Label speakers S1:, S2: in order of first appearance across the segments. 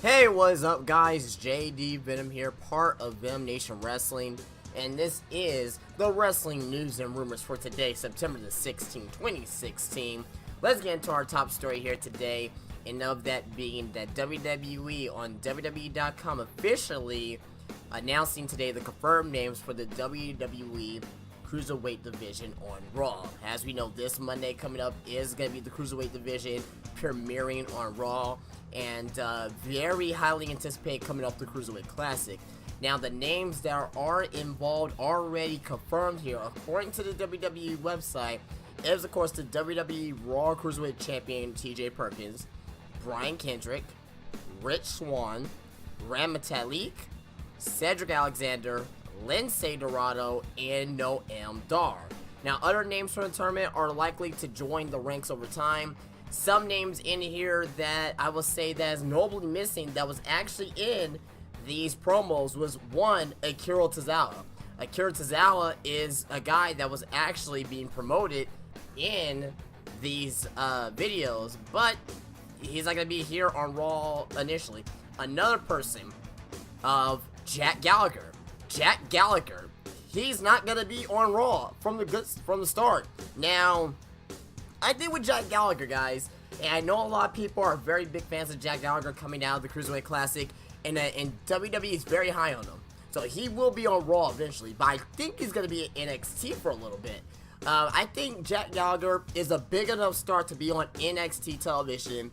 S1: Hey, what is up, guys? JD Venom here, part of Venom Nation Wrestling, and this is the wrestling news and rumors for today, September the 16th, 2016. Let's get into our top story here today, and of that being that WWE on WWE.com officially announcing today the confirmed names for the WWE Cruiserweight division on Raw. As we know, this Monday coming up is going to be the Cruiserweight division premiering on Raw, and very highly anticipated coming up the Cruiserweight Classic. Now, the names that are involved already confirmed here, according to the WWE website, is of course the WWE Raw Cruiserweight Champion TJ Perkins, Brian Kendrick, Rich Swann, Ram Metalik, Cedric Alexander, Lince Dorado, and Noam Dar. Now, other names from the tournament are likely to join the ranks over time. Some names in here that I will say that is nobly missing that was actually in these promos was one, Akira Tozawa. Akira Tozawa is a guy that was actually being promoted in these videos, but he's not going to be here on Raw initially. Another person of Jack Gallagher. Jack Gallagher, he's not gonna be on Raw from the start. Now, I think with Jack Gallagher, guys, and I know a lot of people are very big fans of Jack Gallagher coming out of the Cruiserweight Classic, and WWE is very high on him. So he will be on Raw eventually, but I think he's gonna be at NXT for a little bit. I think Jack Gallagher is a big enough star to be on NXT television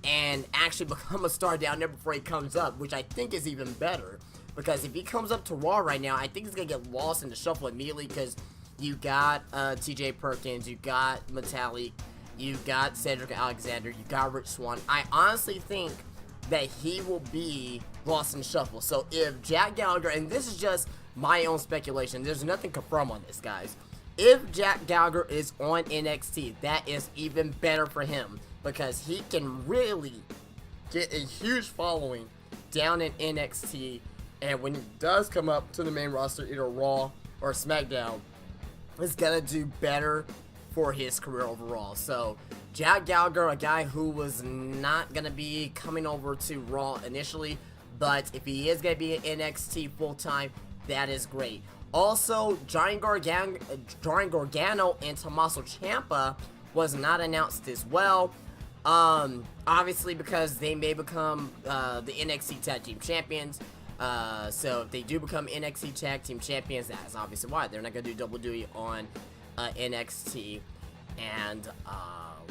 S1: and actually become a star down there before he comes up, which I think is even better. Because if he comes up to Raw right now, I think he's going to get lost in the shuffle immediately because you got TJ Perkins, you got Metalik, you got Cedric Alexander, you got Rich Swann. I honestly think that he will be lost in the shuffle. So if Jack Gallagher, and this is just my own speculation, there's nothing confirmed on this, guys. If Jack Gallagher is on NXT, that is even better for him because he can really get a huge following down in NXT. And when he does come up to the main roster, either Raw or SmackDown, it's going to do better for his career overall. So, Jack Gallagher, a guy who was not going to be coming over to Raw initially, but if he is going to be at NXT full-time, that is great. Also, Johnny Gargano and Tommaso Ciampa was not announced as well. Obviously, because they may become the NXT Tag Team Champions. So if they do become NXT Tag Team Champions, that is obviously why they're not going to do double duty on NXT and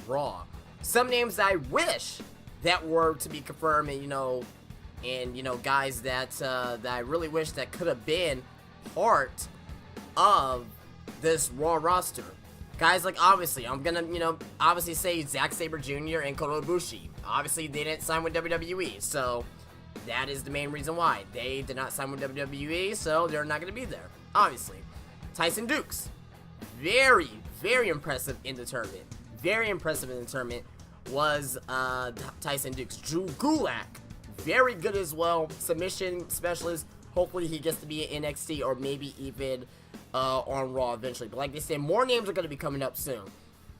S1: Raw. Some names I wish that were to be confirmed, and guys that I really wish that could have been part of this Raw roster. Guys like, obviously, I'm gonna, obviously say Zack Sabre Jr. and Kota Ibushi. Obviously, they didn't sign with WWE, so that is the main reason why. They did not sign with WWE, so they're not going to be there, obviously. Tyson Dukes, very, very impressive in the tournament. Very impressive in the tournament was Tyson Dukes. Drew Gulak, very good as well. Submission specialist. Hopefully he gets to be in NXT or maybe even on Raw eventually. But like they said, more names are going to be coming up soon.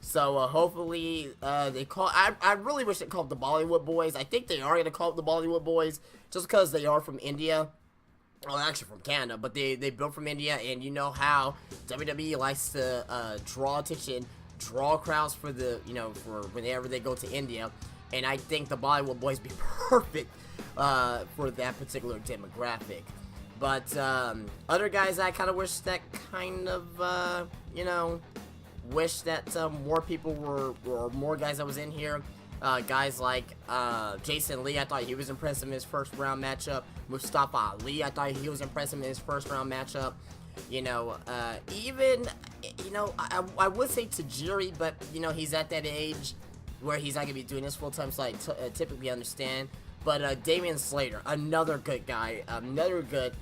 S1: So, hopefully, they call... I really wish they called the Bollywood Boys. I think they are going to call it the Bollywood Boys, just because they are from India. Well, actually from Canada, but they built from India, and you know how WWE likes to draw attention, draw crowds for the, for whenever they go to India. And I think the Bollywood Boys be perfect for that particular demographic. But, other guys I kind of wish that wish that more people or more guys that was in here. Guys like Jason Lee, I thought he was impressive in his first round matchup. Mustafa Ali, I thought he was impressive in his first round matchup. I would say Tajiri, but he's at that age where he's not gonna be doing this full time, so I typically understand. But Damian Slater, another good guy, another good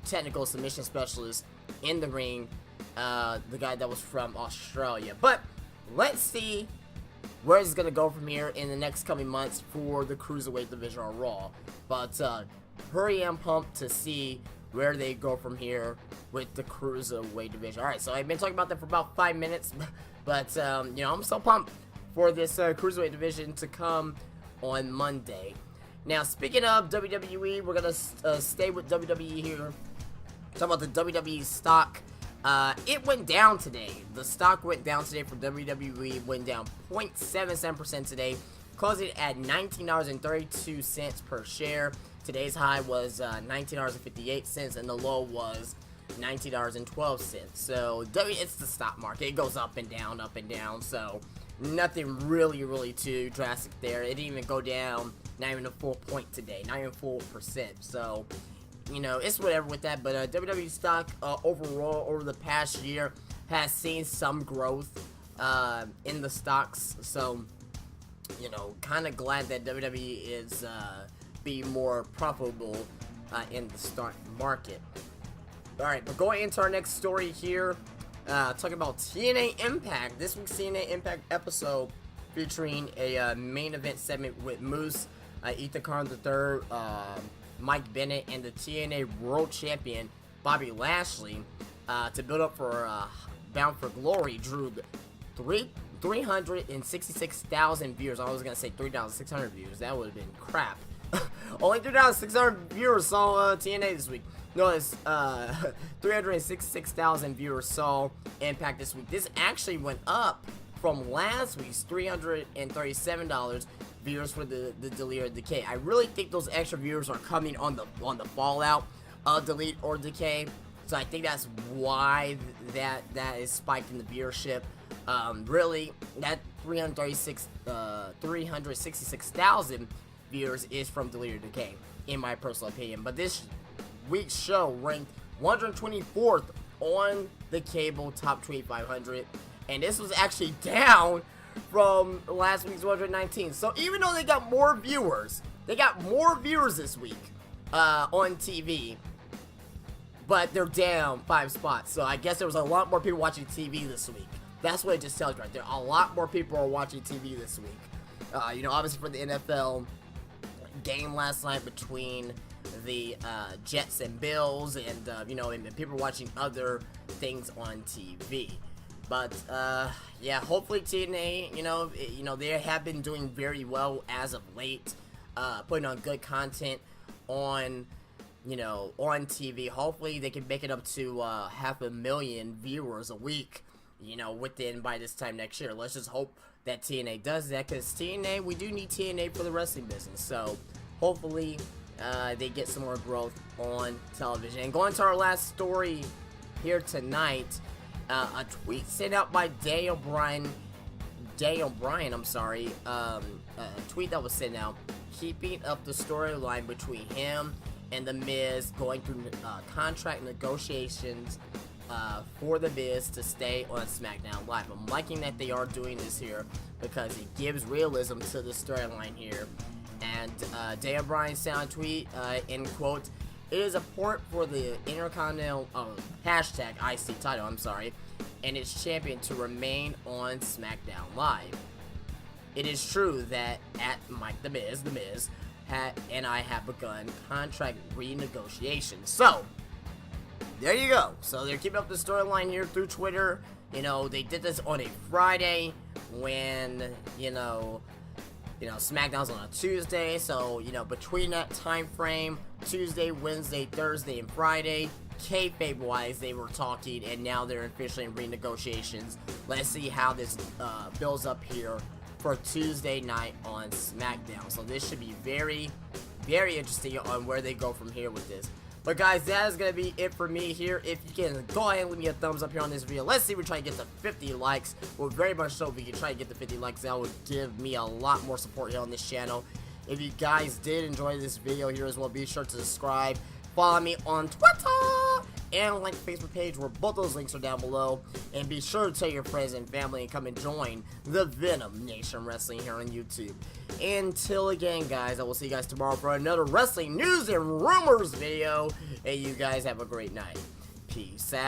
S1: technical submission specialist in the ring. The guy that was from Australia. But let's see where it's going to go from here in the next coming months for the Cruiserweight division on Raw. But hurry and pumped to see where they go from here with the Cruiserweight division. Alright, so I've been talking about that for about 5 minutes. But, I'm so pumped for this Cruiserweight division to come on Monday. Now, speaking of WWE, we're going to stay with WWE here. Talk about the WWE stock. It went down today. The stock went down today for WWE. Went down 0.77% today, closing at $19.32 per share. Today's high was $19.58, and the low was $19.12. So it's the stock market. It goes up and down. So nothing really too drastic there. It didn't even go down, not even a full point today, not even a full percent. So, you know, it's whatever with that. But WWE stock overall over the past year has seen some growth in the stocks. So, you know, kind of glad that WWE is be more profitable in the stock market. Alright, but going into our next story here, talking about TNA Impact. This week's TNA Impact episode featuring a main event segment with Moose, Ethan Khan III, Mike Bennett, and the TNA World Champion Bobby Lashley to build up for Bound for Glory drew 366,000 viewers. I was going to say 3,600 views. That would have been crap. Only 3,600 viewers saw TNA this week. No, it's 366,000 viewers saw Impact this week. This actually went up from last week's $337 viewers for the Delete or Decay. I really think those extra viewers are coming on the fallout of Delete or Decay. So I think that's why that is spiking the viewership. Really, that 366,000 viewers is from Delete or Decay, in my personal opinion. But this week's show ranked 124th on the cable top 2500, and this was actually down from last week's 119. So even though they got more viewers this week on TV, but they're down 5 spots. So I guess there was a lot more people watching TV this week. That's what it just tells you right there. A lot more people are watching TV this week. You know, obviously for the NFL game last night between the Jets and Bills, and you know, and people watching other things on TV. But yeah, hopefully TNA, you know, they have been doing very well as of late, putting on good content on, you know, on TV. Hopefully they can make it up to 500,000 viewers a week, you know, by this time next year. Let's just hope that TNA does that, because TNA, we do need TNA for the wrestling business. So hopefully they get some more growth on television. And going to our last story here tonight, a tweet sent out by Daniel Bryan, I'm sorry, a tweet that was sent out, keeping up the storyline between him and The Miz, going through contract negotiations for The Miz to stay on SmackDown Live. I'm liking that they are doing this here, because it gives realism to the storyline here. And Daniel Bryan sent a tweet, in quote, "It is a port for the Intercontinental hashtag IC title, and its champion to remain on SmackDown Live. It is true that at Mike The Miz and I have begun contract renegotiations." So there you go. So they're keeping up the storyline here through Twitter. You know, they did this on a Friday when, you know, SmackDown's on a Tuesday. So, you know, between that time frame, Tuesday, Wednesday, Thursday, and Friday, kayfabe-wise, they were talking, and now they're officially in renegotiations. Let's see how this builds up here for Tuesday night on SmackDown. So this should be very, very interesting on where they go from here with this. But guys, that is going to be it for me here. If you can, go ahead and leave me a thumbs up here on this video. Let's see if we try to get to 50 likes. Well, very much so if we can try to get to 50 likes. That would give me a lot more support here on this channel. If you guys did enjoy this video here as well, be sure to subscribe. Follow me on Twitter and like the Facebook page, where both those links are down below. And be sure to tell your friends and family and come and join the Venom Nation Wrestling here on YouTube. Until again, guys, I will see you guys tomorrow for another wrestling news and rumors video. And you guys have a great night. Peace out.